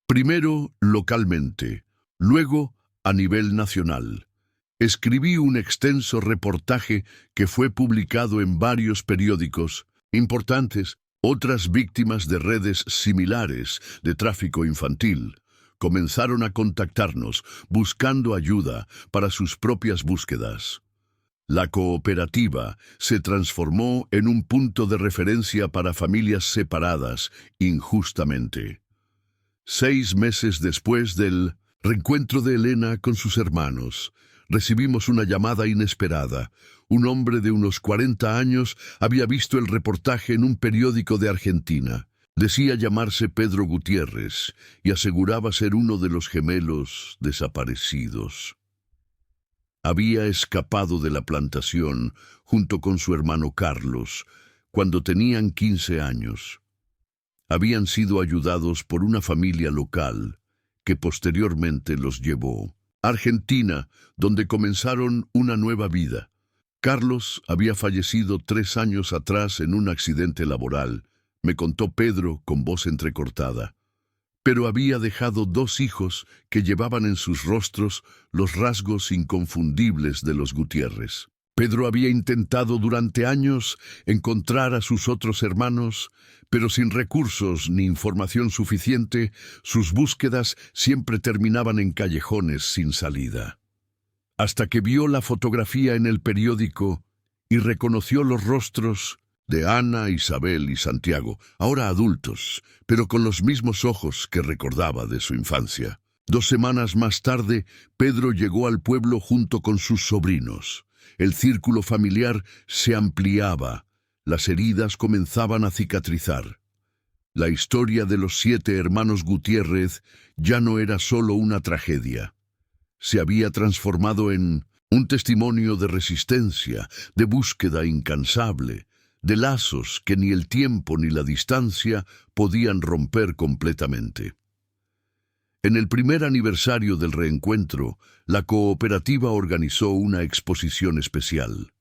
Primero localmente, luego a nivel nacional. Escribí un extenso reportaje que fue publicado en varios periódicos importantes. Otras víctimas de redes similares de tráfico infantil comenzaron a contactarnos buscando ayuda para sus propias búsquedas. La cooperativa se transformó en un punto de referencia para familias separadas injustamente. 6 meses después del reencuentro de Elena con sus hermanos, recibimos una llamada inesperada. Un hombre de unos 40 años había visto el reportaje en un periódico de Argentina. Decía llamarse Pedro Gutiérrez y aseguraba ser uno de los gemelos desaparecidos. Había escapado de la plantación junto con su hermano Carlos cuando tenían 15 años. Habían sido ayudados por una familia local que posteriormente los llevó a Argentina, donde comenzaron una nueva vida. Carlos había fallecido 3 años atrás en un accidente laboral, me contó Pedro con voz entrecortada. Pero había dejado 2 hijos que llevaban en sus rostros los rasgos inconfundibles de los Gutiérrez. Pedro había intentado durante años encontrar a sus otros hermanos, pero sin recursos ni información suficiente, sus búsquedas siempre terminaban en callejones sin salida. Hasta que vio la fotografía en el periódico y reconoció los rostros de Ana, Isabel y Santiago, ahora adultos, pero con los mismos ojos que recordaba de su infancia. 2 semanas más tarde, Pedro llegó al pueblo junto con sus sobrinos. El círculo familiar se ampliaba, las heridas comenzaban a cicatrizar. La historia de los 7 hermanos Gutiérrez ya no era solo una tragedia. Se había transformado en un testimonio de resistencia, de búsqueda incansable, de lazos que ni el tiempo ni la distancia podían romper completamente. En el primer aniversario del reencuentro, la cooperativa organizó una exposición especial.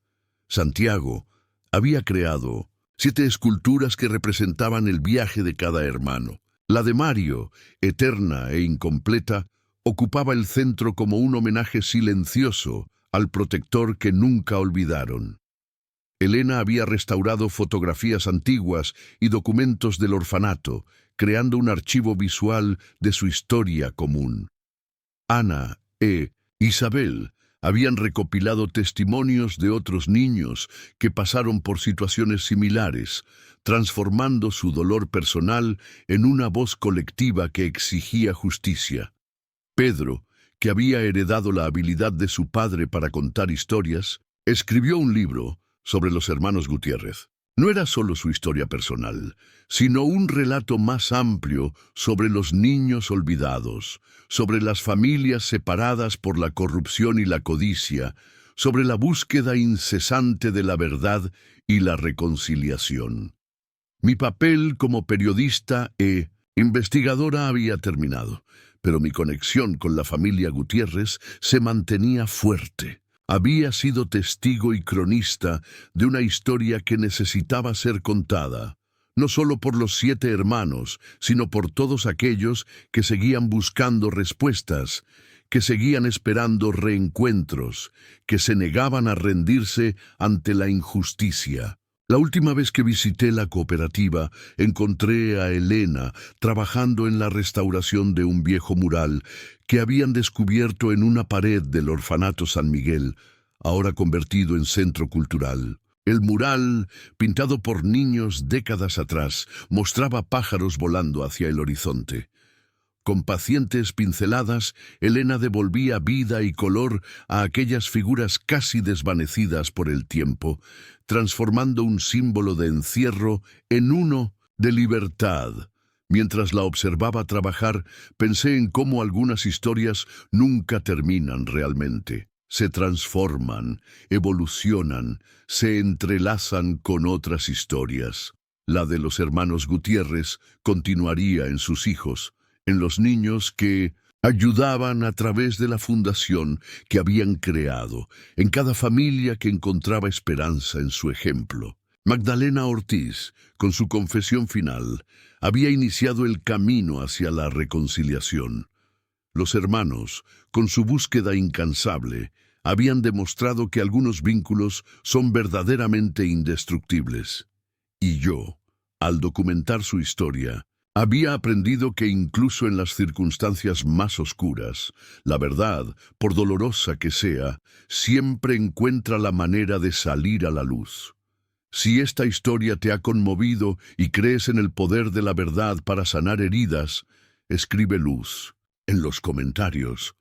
Santiago había creado 7 esculturas que representaban el viaje de cada hermano. La de Mario, eterna e incompleta, ocupaba el centro como un homenaje silencioso al protector que nunca olvidaron. Elena había restaurado fotografías antiguas y documentos del orfanato, creando un archivo visual de su historia común. Ana e Isabel habían recopilado testimonios de otros niños que pasaron por situaciones similares, transformando su dolor personal en una voz colectiva que exigía justicia. Pedro, que había heredado la habilidad de su padre para contar historias, escribió un libro sobre los hermanos Gutiérrez. No era solo su historia personal, sino un relato más amplio sobre los niños olvidados, sobre las familias separadas por la corrupción y la codicia, sobre la búsqueda incesante de la verdad y la reconciliación. Mi papel como periodista e investigadora había terminado, pero mi conexión con la familia Gutiérrez se mantenía fuerte. Había sido testigo y cronista de una historia que necesitaba ser contada, no solo por los 7 hermanos, sino por todos aquellos que seguían buscando respuestas, que seguían esperando reencuentros, que se negaban a rendirse ante la injusticia. La última vez que visité la cooperativa, encontré a Elena trabajando en la restauración de un viejo mural que habían descubierto en una pared del orfanato San Miguel, ahora convertido en centro cultural. El mural, pintado por niños décadas atrás, mostraba pájaros volando hacia el horizonte. Con pacientes pinceladas, Elena devolvía vida y color a aquellas figuras casi desvanecidas por el tiempo, transformando un símbolo de encierro en uno de libertad. Mientras la observaba trabajar, pensé en cómo algunas historias nunca terminan realmente. Se transforman, evolucionan, se entrelazan con otras historias. La de los hermanos Gutiérrez continuaría en sus hijos, en los niños que ayudaban a través de la fundación que habían creado, en cada familia que encontraba esperanza en su ejemplo. Magdalena Ortiz, con su confesión final, había iniciado el camino hacia la reconciliación. Los hermanos, con su búsqueda incansable, habían demostrado que algunos vínculos son verdaderamente indestructibles. Y yo, al documentar su historia, había aprendido que incluso en las circunstancias más oscuras, la verdad, por dolorosa que sea, siempre encuentra la manera de salir a la luz. Si esta historia te ha conmovido y crees en el poder de la verdad para sanar heridas, escribe luz en los comentarios